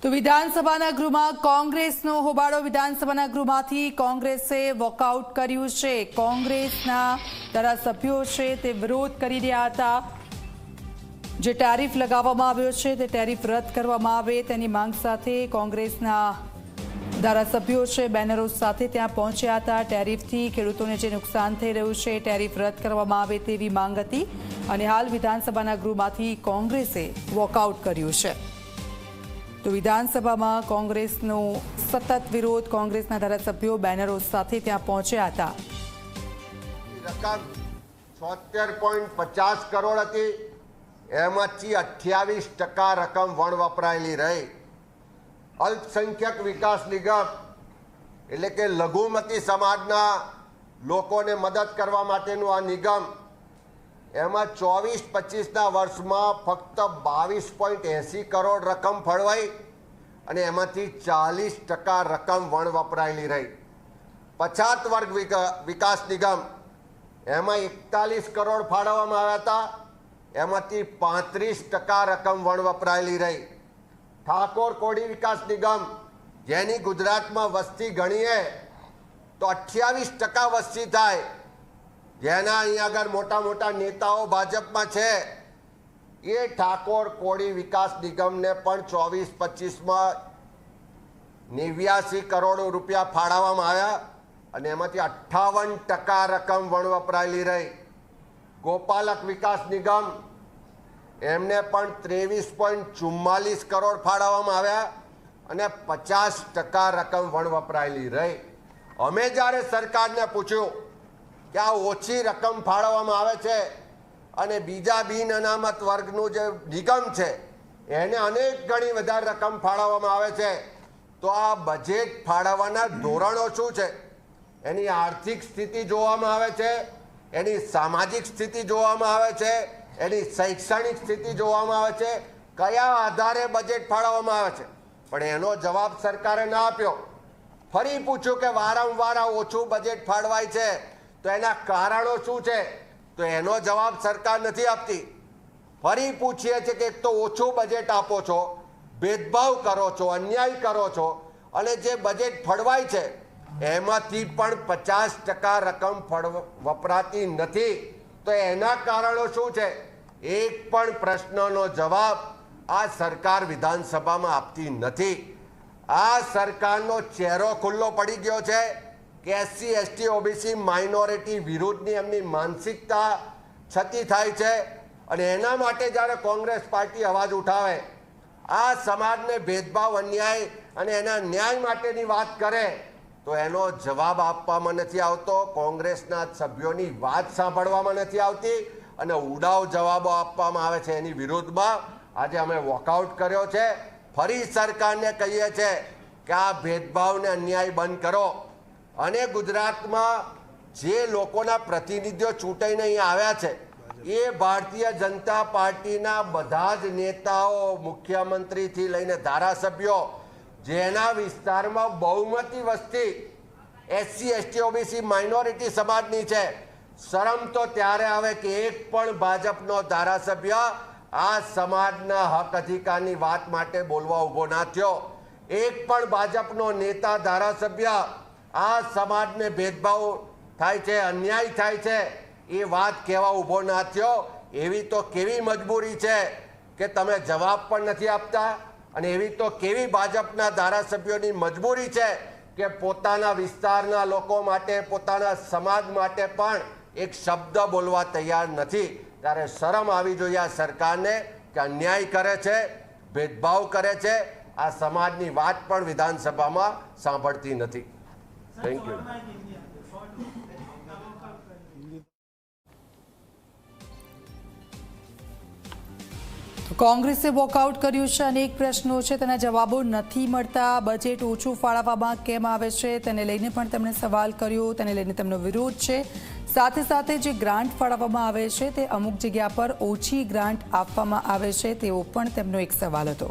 તો વિધાનસભાના ગૃહમાં કોંગ્રેસનો હોબાળો। વિધાનસભાના ગૃહમાંથી કોંગ્રેસે વોકઆઉટ કર્યું છે। કોંગ્રેસના ધારાસભ્યો છે તે વિરોધ કરી રહ્યા હતા। જે ટેરિફ લગાવવામાં આવ્યો છે તે ટેરિફ રદ કરવામાં આવે તેની માંગ સાથે કોંગ્રેસના ધારાસભ્યો છે બેનરો સાથે ત્યાં પહોંચ્યા હતા। ટેરિફથી ખેડૂતોને જે નુકસાન થઈ રહ્યું છે ટેરિફ રદ કરવામાં આવે તેવી માંગ હતી અને હાલ વિધાનસભાના ગૃહમાંથી કોંગ્રેસે વોકઆઉટ કર્યું છે। તો વિધાનસભામાં કોંગ્રેસનો સતત વિરોધ, કોંગ્રેસના ધારાસભ્યો બેનરો સાથે ત્યાં પહોંચ્યા હતા। રકમ 76.50 કરોડ હતી, એમાંથી 28% રકમ વણ વપરાયેલી રહી। અલ્પસંખ્યક વિકાસ નિગમ એટલે કે લઘુમતી સમાજના લોકોને મદદ કરવા માટેનું આ નિગમ, એમાં 24-25ના વર્ષમાં ફક્ત 22.80 કરોડ રકમ ફળવાઈ અને એમાંથી 40% રકમ વણ વપરાયેલી રહી। પછાત વર્ગ વિકાસ નિગમ, એમાં 41 કરોડ ફાળવવામાં આવ્યા હતા, એમાંથી 35% રકમ વણ વપરાયેલી રહી। ઠાકોર કોળી વિકાસ નિગમ, જેની ગુજરાતમાં વસ્તી ગણીએ તો 28% વસ્તી થાય, જેના અહીંયા આગળ મોટા મોટા નેતાઓ ભાજપમાં છે, એ ઠાકોર કોળી વિકાસ નિગમને પણ 24-25માં 89 કરોડ રૂપિયા ફાળવવામાં આવ્યા અને એમાંથી 58% રકમ વણ વપરાયેલી રહી। ગોપાલક વિકાસ નિગમ, એમને પણ 23.44 કરોડ ફાળવવામાં આવ્યા અને 50% રકમ વણ વપરાયેલી રહી। અમે જ્યારે સરકારને પૂછ્યું કે આ ઓછી રકમ ફાળવવામાં આવે છે અને બીજા બિન અનામત વર્ગનું જે નિગમ છે એને અનેક ગણી વધારે રકમ ફાળવવામાં આવે છે, તો આ બજેટ ફાળવવાના ધોરણો શું છે, એની આર્થિક સ્થિતિ જોવામાં આવે છે, એની સામાજિક સ્થિતિ જોવામાં આવે છે, એની શૈક્ષણિક સ્થિતિ જોવામાં આવે છે, કયા આધારે બજેટ ફાળવવામાં આવે છે, પણ એનો જવાબ સરકારે ના આપ્યો। ફરી પૂછ્યું કે વારંવાર આ ઓછું બજેટ ફાળવાય છે તો એના કારણો શું છે, તો એનો જવાબ સરકાર નથી આપતી। ફરી પૂછીએ છીએ કે એક તો ઓછું બજેટ આપો છો, ભેદભાવ કરો છો, અન્યાય કરો છો અને જે બજેટ ફળવાય છે એમાંથી પણ 50% રકમ વપરાતી નથી, તો એના કારણો શું છે? એક પણ પ્રશ્નનો જવાબ આ સરકાર વિધાનસભામાં આપતી નથી। આ સરકારનો ચહેરો ખુલ્લો પડી ગયો છે કે SC, ST, OBC માઇનોરિટી વિરુદ્ધની એમની માનસિકતા છતી થાય છે અને એના માટે જ્યારે કોંગ્રેસ પાર્ટી અવાજ ઉઠાવે, આ સમાજને ભેદભાવ, અન્યાય અને એના ન્યાય માટેની વાત કરે તો એનો જવાબ આપવામાં નથી આવતો, કોંગ્રેસના સભ્યોની વાત સાંભળવામાં નથી આવતી અને ઉડાવ જવાબો આપવામાં આવે છે। એની વિરુદ્ધમાં આજે અમે વોકઆઉટ કર્યો છે। ફરી સરકારને કહીએ છીએ કે આ ભેદભાવને અન્યાય બંધ કરો અને ગુજરાતમાં જે લોકોના પ્રતિનિધિઓ ચૂંટાઈને અહીંયા આવ્યા છે એ ભારતીય જનતા પાર્ટીના બધા જ નેતાઓ, મુખ્યમંત્રીથી લઈને ધારાસભ્યો, જેના વિસ્તારમાં બહુમતી વસ્તી SC, ST, OBC માઇનોરિટી સમાજની છે, શરમ તો ત્યારે આવે કે એક પણ ભાજપનો ધારાસભ્ય આ સમાજના હક અધિકારની વાત માટે બોલવા ઊભો ના થયો। એક પણ ભાજપનો નેતા, ધારાસભ્ય આ સમાજને ભેદભાવ થાય છે, અન્યાય થાય છે એ વાત કહેવા ઊભો ના થયો। એવી તો કેવી મજબૂરી છે કે તમે જવાબ પણ નથી આપતા અને એવી તો કેવી ભાજપના ધારાસભ્યોની મજબૂરી છે કે પોતાના વિસ્તારના લોકો માટે, પોતાના સમાજ માટે પણ એક શબ્દ બોલવા તૈયાર નથી। ત્યારે શરમ આવી જોઈએ આ સરકારને કે અન્યાય કરે છે, ભેદભાવ કરે છે, આ સમાજની વાત પણ વિધાનસભામાં સાંભળતી નથી। Thank you. કોંગ્રેસે વોકઆઉટ કર્યું છે। અનેક પ્રશ્નો છે તેના જવાબો નથી મળતા। બજેટ ઓછું ફાળવવામાં કેમ આવે છે તેને લઈને પણ તેમણે સવાલ કર્યો, તેને લઈને તેમનો વિરોધ છે। સાથે સાથે જે ગ્રાન્ટ ફાળવવામાં આવે છે તે અમુક જગ્યા પર ઓછી ગ્રાન્ટ આપવામાં આવે છે તેવો પણ તેમનો એક સવાલ હતો।